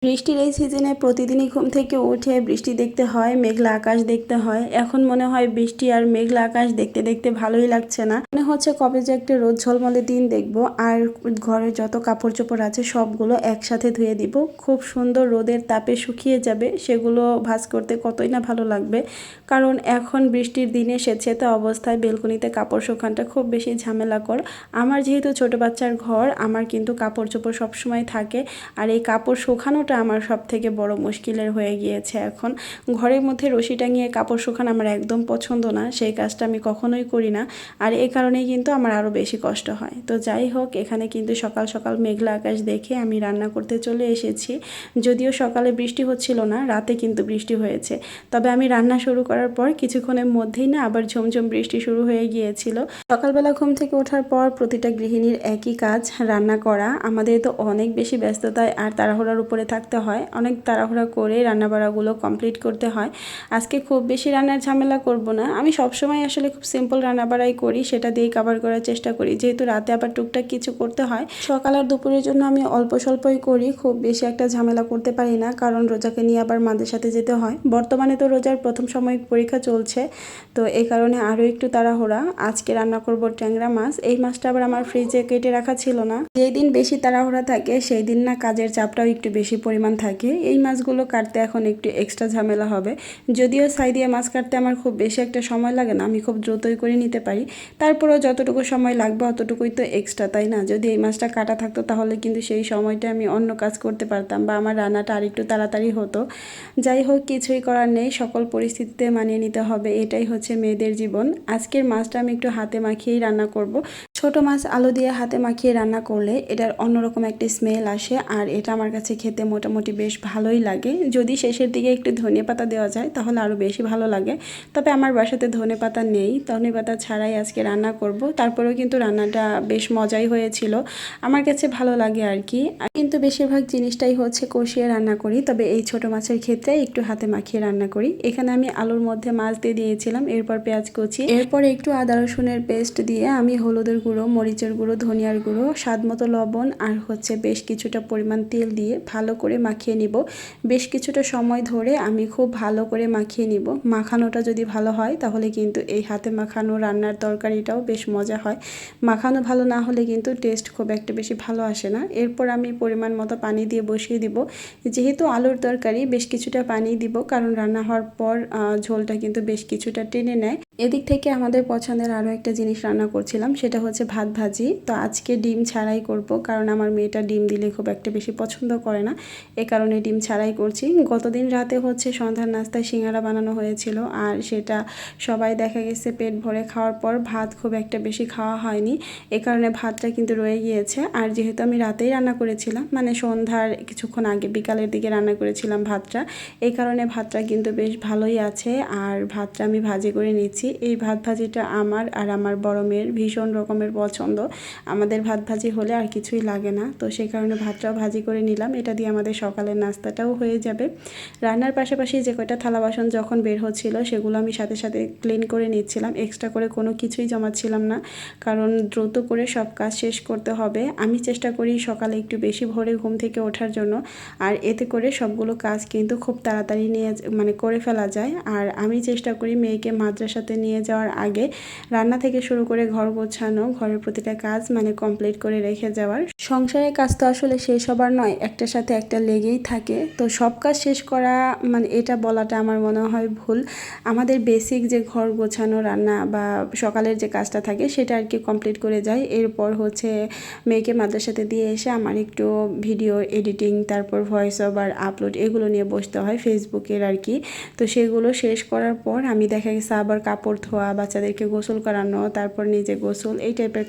বৃষ্টির এই সিজনে প্রতিদিনই ঘুম থেকে উঠে বৃষ্টি দেখতে হয়, মেঘলা আকাশ দেখতে হয়। এখন মনে হয় বৃষ্টি আর মেঘলা আকাশ দেখতে দেখতে ভালোই লাগছে না, মনে হচ্ছে কবে যে একটা রোদ ঝলমলে দিন দেখবো আর ঘরে যত কাপড় চোপড় আছে সবগুলো একসাথে ধুয়ে দিব। খুব সুন্দর রোদের তাপে শুকিয়ে যাবে, সেগুলো ভাঁজ করতে কতই না ভালো লাগবে। কারণ এখন বৃষ্টির দিনে স্বেচ্ছাতে অবস্থায় বেলকনিতে কাপড় শুকানোটা খুব বেশি ঝামেলাকর। আমার যেহেতু ছোট বাচ্চার ঘর, আমার কিন্তু কাপড় চোপড় সবসময় থাকে, আর এই কাপড় শুকানোটা আমার সব থেকে বড় মুশকিলের হয়ে গিয়েছে। এখন ঘরের মধ্যে রশি টাঙিয়ে কাপড় শুকানো আমার একদম পছন্দ না, সেই কাজটা আমি কখনোই করি না। আর এই কারণেই কিন্তু আমার আরও বেশি কষ্ট হয়। তো যাই হোক, এখানে কিন্তু সকাল সকাল মেঘলা আকাশ দেখে আমি রান্না করতে চলে এসেছি। যদিও সকালে বৃষ্টি হচ্ছিল না, রাতে কিন্তু বৃষ্টি হয়েছে। তবে আমি রান্না শুরু করার পর কিছুক্ষণের মধ্যেই না আবার ঝুমঝুম বৃষ্টি শুরু হয়ে গিয়েছিল। সকালবেলা ঘুম থেকে ওঠার পর প্রতিটা গৃহিণীর একই কাজ, রান্না করা। আমাদের তো অনেক বেশি ব্যস্ততায় আর তাড়াহুড়ার উপরে থাকতে হয়, অনেক তাড়াহুড়া করে রান্নাবাড়াগুলো কমপ্লিট করতে হয়। আজকে খুব বেশি রান্নার ঝামেলা করব না, আমি সবসময় আসলে খুব সিম্পল রান্নাবাড়াই করি, সেটা দিয়েই কভার করার চেষ্টা করি। যেহেতু রাতে আবার টুকটাক কিছু করতে হয়, সকাল আর দুপুরের জন্য আমি অল্প স্বল্পই করি, খুব বেশি একটা ঝামেলা করতে পারি না, কারণ রোজাকে নিয়ে আবার মাদের সাথে যেতে হয়। বর্তমানে তো রোজার প্রথম সাময়িক পরীক্ষা চলছে, তো এই কারণে আরও একটু তাড়াহুড়া। আজকে রান্না করব ট্যাংরা মাছ। এই মাছটা আবার আমার ফ্রিজে কেটে রাখা ছিল না। যেই দিন বেশি তাড়াহুড়া থাকে সেই দিন না কাজের চাপটাও একটু বেশি পরিমাণ থাকে। এই মাছগুলো কাটতে এখন একটু এক্সট্রা ঝামেলা হবে। যদিও ছাই দিয়ে মাছ কাটতে আমার খুব বেশি একটা সময় লাগে না, আমি খুব দ্রুতই করে নিতে পারি। তারপরেও যতটুকু সময় লাগবে অতটুকুই তো এক্সট্রা, তাই না? যদি এই মাছটা কাটা থাকতো তাহলে কিন্তু সেই সময়টা আমি অন্য কাজ করতে পারতাম, বা আমার রান্নাটা আর একটু তাড়াতাড়ি হতো। যাই হোক, কিছুই করার নেই, সকল পরিস্থিতিতে মানিয়ে নিতে হবে, এটাই হচ্ছে মেয়েদের জীবন। আজকের মাছটা আমি একটু হাতে মাখিয়েই রান্না করব। ছোট মাছ আলু দিয়ে হাতে মাখিয়ে রান্না করলে এটার অন্যরকম একটা স্মেল আসে, আর এটা আমার কাছে খেতে মোটামুটি বেশ ভালোই লাগে। যদি শেষের দিকে একটু ধনেপাতা দেওয়া যায় তাহলে আরও বেশি ভালো লাগে। তবে আমার বাসাতে ধনেপাতা নেই, ধনেপাতা ছাড়াই আজকে রান্না করব। তারপরেও কিন্তু রান্নাটা বেশ মজাই হয়েছিল, আমার কাছে ভালো লাগে আর কি। কিন্তু বেশিরভাগ জিনিসটাই হচ্ছে কষিয়ে রান্না করি, তবে এই ছোট মাছের ক্ষেত্রে একটু হাতে মাখিয়ে রান্না করি। এখানে আমি আলুর মধ্যে মাছ দিয়ে দিয়েছিলাম, এরপর পেঁয়াজ কুচি, এরপর একটু আদা রসুনের পেস্ট দিয়ে আমি হলুদের গুঁড়ো, মরিচের গুঁড়ো, ধনিয়ার গুঁড়ো, স্বাদ মতো লবণ আর হচ্ছে বেশ কিছুটা পরিমাণ তেল দিয়ে ভালো করে মাখিয়ে নিব। বেশ কিছুটা সময় ধরে আমি খুব ভালো করে মাখিয়ে নিব। মাখানোটা যদি ভালো হয় তাহলে কিন্তু এই হাতে মাখানো রান্নার তরকারিটাও বেশ মজা হয়। মাখানো ভালো না হলে কিন্তু টেস্ট খুব একটা বেশি ভালো আসে না। এরপর আমি পরিমাণ মতো পানি দিয়ে বসিয়ে দিব। যেহেতু আলুর তরকারি, বেশ কিছুটা পানি দিব, কারণ রান্না হওয়ার পর ঝোলটা কিন্তু বেশ কিছুটা টেনে নেয়। এদিক থেকে আমাদের পছন্দের আরও একটা জিনিস রান্না করছিলাম, সেটা হচ্ছে ভাত ভাজি। তো আজকে ডিম ছাড়াই করব, কারণ আমার মেয়েটা ডিম দিলে খুব একটা বেশি পছন্দ করে না, এ কারণে ডিম ছাড়াই করছি। গতদিন রাতে হচ্ছে সন্ধ্যার নাস্তায় সিঙ্গারা বানানো হয়েছিল, আর সেটা সবাই দেখা গেছে পেট ভরে খাওয়ার পর ভাত খুব একটা বেশি খাওয়া হয়নি, এ কারণে ভাতটা কিন্তু রয়ে গিয়েছে। আর যেহেতু আমি রাতেই রান্না করেছিলাম, মানে সন্ধ্যার কিছুক্ষণ আগে বিকালের দিকে রান্না করেছিলাম ভাতটা, এই কারণে ভাতটা কিন্তু বেশ ভালোই আছে। আর ভাতটা আমি ভাজি করে নিচ্ছি। এই ভাত ভাজিটা আমার আর আমার বড় মেয়ের ভীষণ রকমের পছন্দ। আমাদের ভাত ভাজি হলে আর কিছুই লাগে না, তো সেই কারণে ভাতটাও ভাজি করে নিলাম। এটা দিয়ে আমাদের সকালের নাস্তাটাও হয়ে যাবে। রান্নার পাশাপাশি যে কয়টা থালা বাসন যখন বের হচ্ছিল সেগুলো আমি সাথে সাথে ক্লিন করে নিচ্ছিলাম, এক্সট্রা করে কোনো কিছুই জমাচ্ছিলাম না, কারণ দ্রুত করে সব কাজ শেষ করতে হবে। আমি চেষ্টা করি সকালে একটু বেশি ভোরে ঘুম থেকে ওঠার জন্য, আর এতে করে সবগুলো কাজ কিন্তু খুব তাড়াতাড়ি করে ফেলা যায়। আর আমি চেষ্টা করি মেয়েকে মাদ্রাসাতে নিয়ে যাওয়ার আগে রান্না থেকে শুরু করে ঘর গোছানো, ঘরের প্রতিটা কাজ কমপ্লিট করে রেখে যাওয়ার। সংসারের কাজ তো আসলে শেষ হবার নয়, একটার সাথে একটা লেগেই থাকে, তো সব কাজ শেষ করা এটা বলাটা আমার মনে হয় ভুল। আমাদের বেসিক যে ঘর গোছানো, রান্না বা সকালের যে কাজটা থাকে সেটা আর কি কমপ্লিট করে যাই। এরপর হচ্ছে মেয়েকে মাদ্রাসাতে দিয়ে এসে আমার একটু ভিডিও এডিটিং, তারপর ভয়েস ওভার আপলোড, এগুলো নিয়ে বসতে হয় ফেসবুকের আর কি। তো সেগুলো শেষ করার পর আমি দেখা গেছে আবার কাপড় ধোয়া, বাচ্চাদেরকে গোসল করানো, তারপর নিজে গোসল, এই টাইপের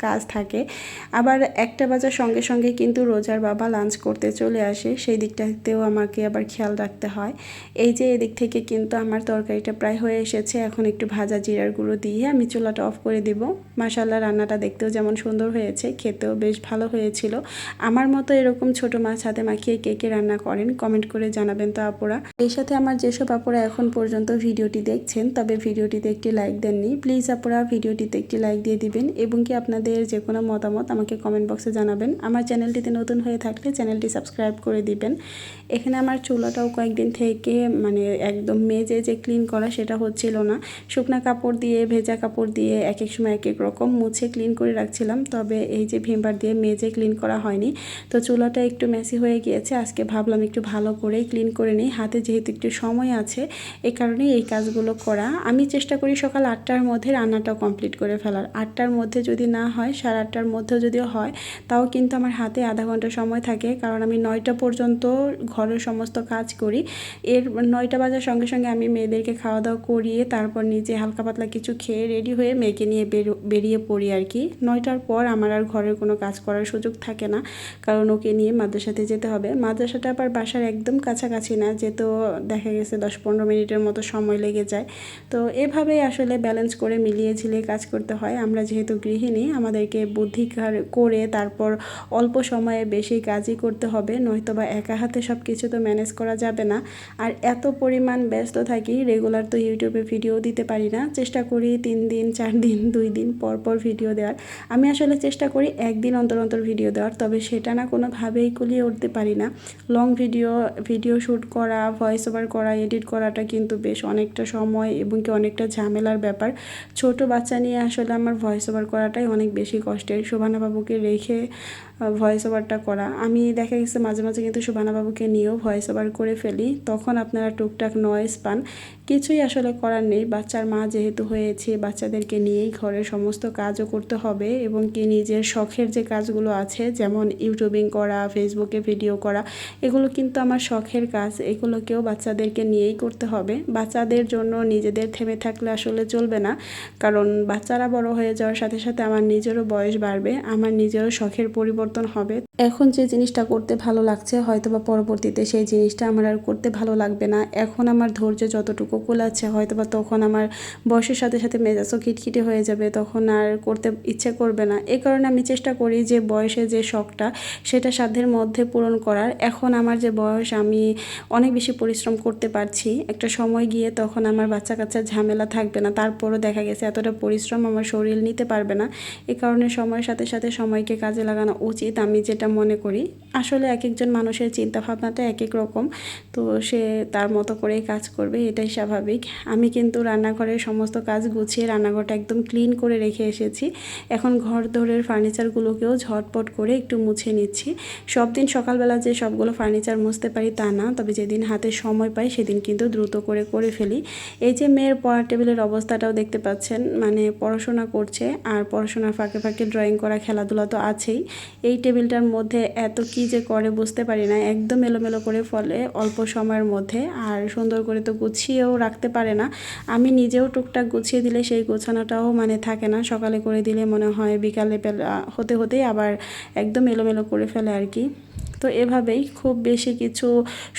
কাজ থাকে। আবার 1টা বাজার সঙ্গে সঙ্গে কিন্তু রোজার বাবা লাঞ্চ করতে চলে আসে, সেই দিকটাতেও আমাকে আবার খেয়াল রাখতে হয়। এই যে এদিক থেকে কিন্তু আমার তরকারিটা প্রায় হয়ে এসেছে, এখন একটু ভাজা জিরার গুঁড়ো দিয়ে আমি চুলাটা অফ করে দিব। মাশাআল্লাহ, রান্নাটা দেখতেও যেমন সুন্দর হয়েছে, খেতেও বেশ ভালো হয়েছিল। আমার মতো এরকম ছোট মাছ হাতে মাখিয়ে কে কে রান্না করেন কমেন্ট করে জানাবেন তো আপুরা। এই সাথে আমার যেসব আপুরা এখন পর্যন্ত ভিডিওটি দেখছেন, তবে ভিডিওটি ভিডিওটিতে একটি লাইক দেননি, প্লিজ আপনারা ভিডিওটিতে একটি লাইক দিয়ে দিবেন এবং কি আপনাদের যে কোনো মতামত আমাকে কমেন্ট বক্সে জানাবেন। আমার চ্যানেলটিতে নতুন হয়ে থাকলে চ্যানেলটি সাবস্ক্রাইব করে দিবেন। এখানে আমার চুলাটাও কয়েকদিন থেকে মানে একদম মেজে যে ক্লিন করা সেটা হচ্ছিল না। শুকনো কাপড় দিয়ে ভেজা কাপড় দিয়ে এক এক সময় এক এক রকম মুছে ক্লিন করে রাখছিলাম, তবে এই যে ভিম বার দিয়ে মেজে ক্লিন করা হয়নি। তো চুলাটা একটু মেসি হয়ে গিয়েছে, আজকে ভাবলাম একটু ভালো করে ক্লিন করে নিই। হাতে যেহেতু একটু সময় আছে এই কারণে এই কাজগুলো করা। আমি চেষ্টা করি সকাল 8টার মধ্যে রান্নাটা কমপ্লিট করে ফেলার। 8টার মধ্যে যদি না হয় 8:30টার মধ্যেও যদিও হয় তাও কিন্তু আমার হাতে আধা ঘন্টা সময় থাকে, কারণ আমি 9টা পর্যন্ত ঘরের সমস্ত কাজ করি। এর 9টা বাজার সঙ্গে সঙ্গে আমি মেয়েদেরকে খাওয়া দাওয়া করিয়ে তারপর নিজে হালকা পাতলা কিছু খেয়ে রেডি হয়ে মেয়েকে নিয়ে বেরিয়ে পড়ি আর কি। 9টার পর আমার আর ঘরের কোনো কাজ করার সুযোগ থাকে না, কারণ ওকে নিয়ে মাদ্রাসাতে যেতে হবে। মাদ্রাসাটা আবার বাসার একদম কাছাকাছি না, যেহেতু দেখা গেছে 10-15 মিনিটের মতো সময় লেগে যায়। তো এভাবেই আসলে ব্যালেন্স করে মিলিয়ে ঝিলিয়ে কাজ করতে হয়। আমরা যেহেতু গৃহিণী আমাদেরকে বুদ্ধি করে তারপর অল্প সময়ে বেশি কাজই করতে হবে, নয়তোবা একা হাতে সব কিছু তো ম্যানেজ করা যাবে না। আর এত পরিমাণ ব্যস্ত থাকি, রেগুলার তো ইউটিউবে ভিডিও দিতে পারি না। চেষ্টা করি 3 দিন 4 দিন 2 দিন পর পর ভিডিও দেওয়ার। আমি আসলে চেষ্টা করি একদিন অন্তর অন্তর ভিডিও দেওয়ার, তবে সেটা না কোনোভাবেই কুলিয়ে উঠতে পারি না। লং ভিডিও শ্যুট করা, ভয়েস ওভার করা, এডিট করাটা কিন্তু বেশ অনেকটা সময় এবং কি অনেকটা ঝামেলার ব্যাপার। ছোট বাচ্চা নিয়ে আসলে আমার ভয়েস ওভার করাটাই অনেক বেশি কষ্টের। শোভানা বাবুকে রেখে ভয়েস ওভারটা করা, আমি দেখা গেছে মাঝে মাঝে কিন্তু শোভানা বাবুকে নিয়েও ভয়েস ওভার করে ফেলি, তখন আপনারা টুকটাক নয়েজ পান। কিছুই আসলে করার নেই, বাচ্চার মা যেহেতু হয়েছে বাচ্চাদেরকে নিয়েই ঘরের সমস্ত কাজও করতে হবে এবং কি নিজের শখের যে কাজগুলো আছে যেমন ইউটিউবিং করা, ফেসবুকে ভিডিও করা, এগুলো কিন্তু আমার শখের কাজ, এগুলোকেও বাচ্চাদেরকে নিয়েই করতে হবে। বাচ্চাদের জন্য নিজেদের থেমে থাকলে আসলে চলবে না, কারণ বাচ্চারা বড় হয়ে যাওয়ার সাথে সাথে আমার নিজেরও বয়স বাড়বে, আমার নিজেরও শখের পরিবর্তন হবে। এখন যে জিনিসটা করতে ভালো লাগছে হয়তো বা পরবর্তীতে সেই জিনিসটা আমার আর করতে ভালো লাগবে না। এখন আমার ধৈর্য যতটুকু কুলাচ্ছে হয়তো বা তখন আমার বয়সের সাথে সাথে মেজাজও খিটখিটে হয়ে যাবে, তখন আর করতে ইচ্ছে করবে না। এই কারণে আমি চেষ্টা করি যে বয়সে যে শখটা সেটা সাধ্যের মধ্যে পূরণ করার। এখন আমার যে বয়স আমি অনেক বেশি পরিশ্রম করতে পারছি, একটা সময় গিয়ে তখন আমার বাচ্চা কাচ্চার ঝামেলা থাকবে না, তারপরও দেখা গেছে এতটা পরিশ্রম আমার শরীর নিতে পারবে না। এই কারণে সময়ের সাথে সাথে সময়কে কাজে লাগানো উচিত, আমি যেটা মনে করি। আসলে এক একজন মানুষের চিন্তাভাবনাটা এক এক রকম, তো সে তার মতো করেই কাজ করবে, এটাই স্বাভাবিক। আমি কিন্তু রান্নাঘরের সমস্ত কাজ গুছিয়ে রান্নাঘরটা একদম ক্লিন করে রেখে এসেছি। এখন ঘর দোরের ফার্নিচারগুলোকেও ঝটপট করে একটু মুছে নিচ্ছি। সব দিন সকালবেলা যে সবগুলো ফার্নিচার মুছতে পারি তা না, তবে যেদিন হাতে সময় পাই সেদিন কিন্তু দ্রুত করে ফেলি। এই যে মেয়ের পড়ার টেবিলের অবস্থাটাও দেখতে পাচ্ছেন, মানে পড়াশোনা করছে আর পড়াশোনার ফাঁকে ফাঁকে ড্রয়িং করা, খেলাধুলা তো আছেই। এই টেবিলটার মধ্যে এত কি যে করে বুঝতে পারি না, একদম এলোমেলো করে ফেলে অল্প সময়ের মধ্যে, আর সুন্দর করে তো গুছিয়েও রাখতে পারে না। আমি নিজেও টুকটাক গুছিয়ে দিলে সেই গোছানোটাও মানে থাকে না, সকালে করে দিলে মনে হয় বিকালে হতেই আবার একদম এলোমেলো করে ফেলে আর কি। তো এভাবেই খুব বেশি কিছু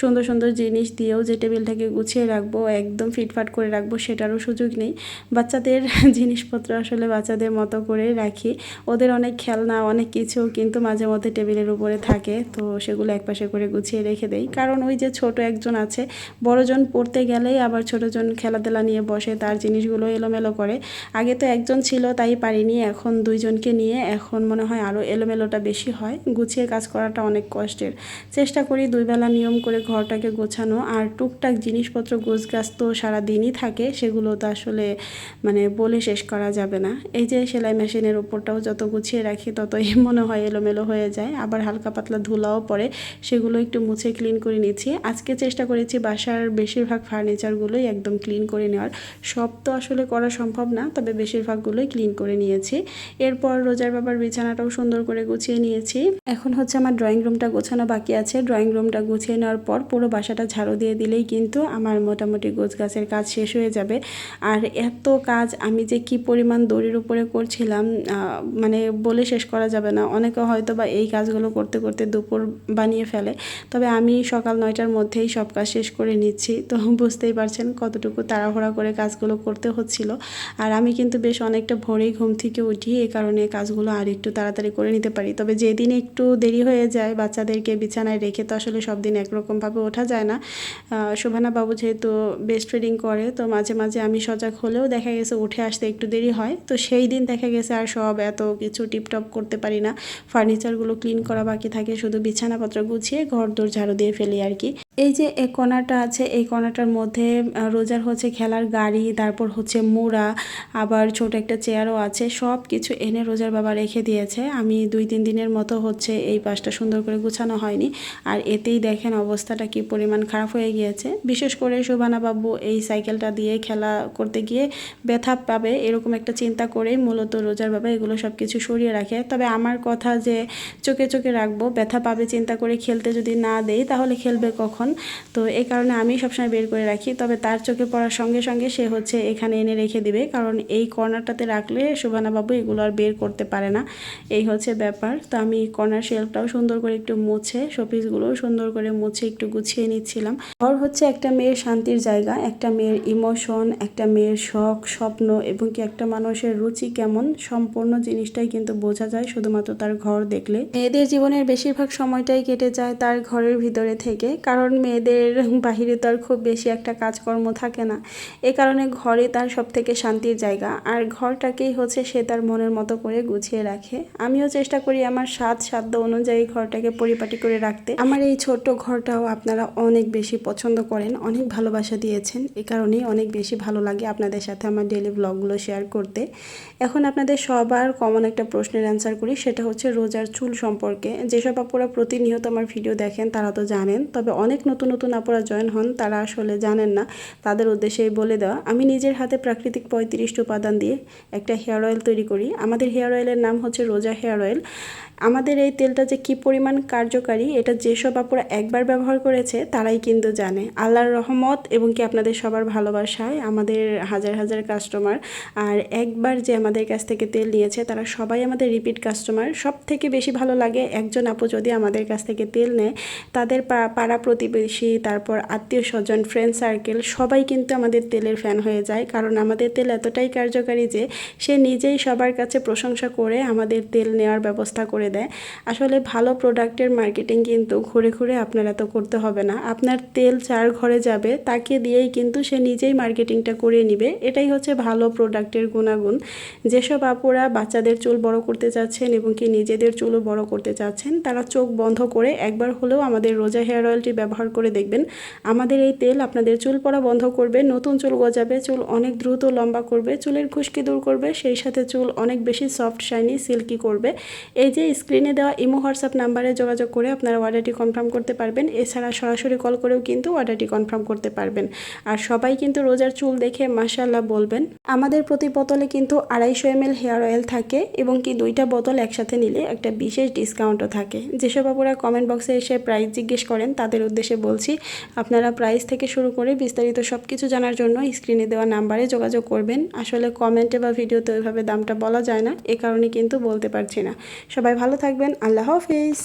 সুন্দর সুন্দর জিনিস দিয়েও যে টেবিলটাকে গুছিয়ে রাখবো, একদম ফিটফাট করে রাখবো সেটারও সুযোগ নেই। বাচ্চাদের জিনিসপত্র আসলে বাচ্চাদের মতো করে রাখি, ওদের অনেক খেলনা অনেক কিছু কিন্তু মাঝে মধ্যে টেবিলের উপরে থাকে, তো সেগুলো একপাশে করে গুছিয়ে রেখে দেই। কারণ ওই যে ছোট একজন আছে, বড়জন পড়তে গেলেই আবার ছোটজন খেলাধুলা নিয়ে বসে, তার জিনিসগুলো এলোমেলো করে। আগে তো একজন ছিল তাই পারিনি, এখন 2জনকে নিয়ে এখন মনে হয় আরও এলোমেলোটা বেশি হয়, গুছিয়ে কাজ করাটা অনেক কষ্টের। চেষ্টা করি 2 বেলা নিয়ম করে ঘরটাকে গোছানো, আর টুকটাক জিনিসপত্র গোছগাছ তো সারাদিনই থাকে, সেগুলো তো আসলে মানে বলে শেষ করা যাবে না। এই যে সেলাই মেশিনের উপরটাও যত গুছিয়ে রাখি ততই মনে হয় এলোমেলো হয়ে যায়, আবার হালকা পাতলা ধুলাও পড়ে, সেগুলো একটু মুছে ক্লিন করে নিচ্ছি। আজকে চেষ্টা করেছি বাসার বেশিরভাগ ফার্নিচারগুলোই একদম ক্লিন করে নেওয়ার, সব তো আসলে করা সম্ভব না, তবে বেশিরভাগগুলোই ক্লিন করে নিয়েছি। এরপর রোজার বাবার বিছানাটাও সুন্দর করে গুছিয়ে নিয়েছি। এখন হচ্ছে আমার ড্রয়িং রুমটা গোছানো বাকি আছে। ড্রয়িং রুমটা গুছিয়ে নেওয়ার পর পুরো বাসাটা ঝাড়ু দিয়ে দিলেই কিন্তু আমার মোটামুটি গোছগাছের কাজ শেষ হয়ে যাবে। আর এত কাজ আমি যে কি পরিমাণ দড়ির উপরে করছিলাম মানে বলে শেষ করা যাবে না। অনেকে হয়তো বা এই কাজগুলো করতে করতে দুপুর বানিয়ে ফেলে, তবে আমি সকাল 9টার মধ্যেই সব কাজ শেষ করে নিচ্ছি, তো বুঝতেই পারছেন কতটুকু তাড়াহুড়া করে কাজগুলো করতে হচ্ছিল। আর আমি কিন্তু বেশ অনেকটা ভোরেই ঘুম থেকে উঠি, এই কারণে কাজগুলো আর একটু তাড়াতাড়ি করে নিতে পারি। তবে যেদিন একটু দেরি হয়ে যায় বাচ্চাদের বাচ্চাদেরকে বিছানায় রেখে তো আসলে সব দিন একরকমভাবে ওঠা যায় না। শোভানা বাবু যেহেতু বেস্ট ফিডিং করে, তো মাঝে মাঝে আমি সজাগ হলেও দেখা গেছে উঠে আসতে একটু দেরি হয়। তো সেই দিন দেখা গেছে আর সব এত কিছু টিপটপ করতে পারি না, ফার্নিচারগুলো ক্লিন করা বাকি থাকে, শুধু বিছানাপত্র গুছিয়ে ঘর দোর ঝাড়ু দিয়ে ফেলি আর কি। এই যে এই কোণাটা আছে, এই কোণাটার মধ্যে রোজার হচ্ছে খেলার গাড়ি, তারপর হচ্ছে মুড়া, আবার ছোট একটা চেয়ারও আছে, সব কিছু এনে রোজার বাবা রেখে দিয়েছে। আমি 2-3 দিনের মতো হচ্ছে এই পাশটা সুন্দর করে গুছানো হয়নি, আর এতেই দেখেন অবস্থাটা কি পরিমাণ খারাপ হয়ে গিয়েছে। বিশেষ করে শোভানা বাবু এই সাইকেলটা দিয়ে খেলা করতে গিয়ে ব্যথা পাবে এরকম একটা চিন্তা করেই মূলত রোজার বাবা এগুলো সব কিছু সরিয়ে রাখে। তবে আমার কথা যে চোখে চোখে রাখবো, ব্যথা পাবে চিন্তা করে খেলতে যদি না দেই তাহলে খেলবে কখন? তো এই কারণে আমি সবসময় বের করে রাখি। তবে তার চোখে পড়ার সঙ্গে সঙ্গে সে হচ্ছে এখানে এনে রেখে দিবে, কারণ এই কর্নারটাতে রাখলে শোভানা বাবু এগুলো আর বের করতে পারে না। এই হচ্ছে ব্যাপার। তো আমি কর্নার শেলফটাও সুন্দর করে একটু মুছে, শোপিসগুলোও সুন্দর করে মুছে একটু গুছিয়ে নিচ্ছিলাম। ঘর হচ্ছে একটা মেয়ের শান্তির জায়গা, একটা মেয়ের ইমোশন, একটা মেয়ের শখ, স্বপ্ন এবং কি একটা মানুষের রুচি কেমন, সম্পূর্ণ জিনিসটাই কিন্তু বোঝা যায় শুধুমাত্র তার ঘর দেখলে। মেয়েদের জীবনের বেশিরভাগ সময়টাই কেটে যায় তার ঘরের ভিতরে থেকে, কারণ মেয়েদের বাহিরে তো আর খুব বেশি একটা কাজকর্ম থাকে না। এ কারণে ঘরে তার সব থেকে শান্তির জায়গা, আর ঘরটাকেই হচ্ছে সে তার মনের মতো করে গুছিয়ে রাখে। আমিও চেষ্টা করি আমার সাধ্য অনুযায়ী ঘরটাকে পরিপাটি করে রাখতে। আমার এই ছোট্ট ঘরটাও আপনারা অনেক বেশি পছন্দ করেন, অনেক ভালোবাসা দিয়েছেন, এ কারণেই অনেক বেশি ভালো লাগে আপনাদের সাথে আমার ডেইলি ব্লগগুলো শেয়ার করতে। এখন আপনাদের সবার কমন একটা প্রশ্নের অ্যান্সার করি, সেটা হচ্ছে রোজার চুল সম্পর্কে। যেসব আপুরা প্রতিনিয়ত আমার ভিডিও দেখেন তারা তো জানেন, তবে অনেক নতুন নতুন আপুরা জয়েন হন তারা আসলে জানেন না, তাদের উদ্দেশ্যেই বলে দেওয়া। আমি নিজের হাতে প্রাকৃতিক 35টি উপাদান দিয়ে একটা হেয়ার অয়েল তৈরি করি। আমাদের হেয়ার অয়েলের নাম হচ্ছে রোজা হেয়ার অয়েল। আমাদের এই তেলটা যে কী পরিমাণ কার্যকারী এটা যেসব আপুরা একবার ব্যবহার করেছে তারাই কিন্তু জানে। আল্লাহর রহমত এবং কি আপনাদের সবার ভালোবাসায় আমাদের হাজার হাজার কাস্টমার, আর একবার যে আমাদের কাছ থেকে তেল নিয়েছে তারা সবাই আমাদের রিপিট কাস্টমার। সব থেকে বেশি ভালো লাগে একজন আপু যদি আমাদের কাছ থেকে তেল নেয়, তাদের পাড়া প্রতিবেশী, তারপর আত্মীয় স্বজন, ফ্রেন্ড সার্কেল সবাই কিন্তু আমাদের তেলের ফ্যান হয়ে যায়, কারণ আমাদের তেল এতটাই কার্যকারী যে সে নিজেই সবার কাছে প্রশংসা করে আমাদের তেল নেওয়ার ব্যবস্থা করে দেয়। আসলে ভালো প্রোডাক্টের মার্কেটিং কিন্তু ঘুরে ঘুরে আপনারা তো করতে হবে না, আপনার তেল যার ঘরে যাবে তাকে দিয়েই কিন্তু সে নিজেই মার্কেটিংটা করে নেবে। এটাই হচ্ছে ভালো প্রোডাক্টের গুণাগুণ। যেসব আপুরা বাচ্চাদের চুল বড় করতে চাচ্ছেন এবং কি নিজেদের চুলও বড় করতে চাচ্ছেন, তারা চোখ বন্ধ করে একবার হলেও আমাদের রোজা হেয়ার অয়েলটি ব্যবহার করে দেখবেন। আমাদের এই তেল আপনাদের চুল পড়া বন্ধ করবে, নতুন চুল গজাবে, চুল অনেক দ্রুত লম্বা করবে, চুলের খুশকি দূর করবে, সেই সাথে চুল অনেক বেশি সফট, শাইনি, সিল্কি করবে। এই যে স্ক্রিনে দেওয়া ইমো হোয়াটসঅ্যাপ নাম্বারে যোগাযোগ করে আপনারা অর্ডারটি কনফার্ম করতে পারবেন। এছাড়া সরাসরি কল করেও কিন্তু অর্ডারটি কনফার্ম করতে পারবেন। আর সবাই কিন্তু রোজার চুল দেখে মাশাআল্লাহ বলবেন। আমাদের প্রতি বোতলে কিন্তু 250 ml হেয়ার অয়েল থাকে এবং কি 2টা বোতল একসাথে নিলে একটা বিশেষ ডিসকাউন্টও থাকে। যেসব আপুরা কমেন্ট বক্সে এসে প্রাইস জিজ্ঞেস করেন তাদের উদ্দেশ্যে বলছি, আপনারা প্রাইস থেকে শুরু করে বিস্তারিত সব কিছু জানার জন্য স্ক্রিনে দেওয়া নাম্বারে যোগাযোগ করবেন। আসলে কমেন্টে বা ভিডিওতে ওইভাবে দামটা বলা যায় না, এ কারণে কিন্তু বলতে পারছি না। সবাই ভালো থাকবেন, আল্লাহ হাফেজ।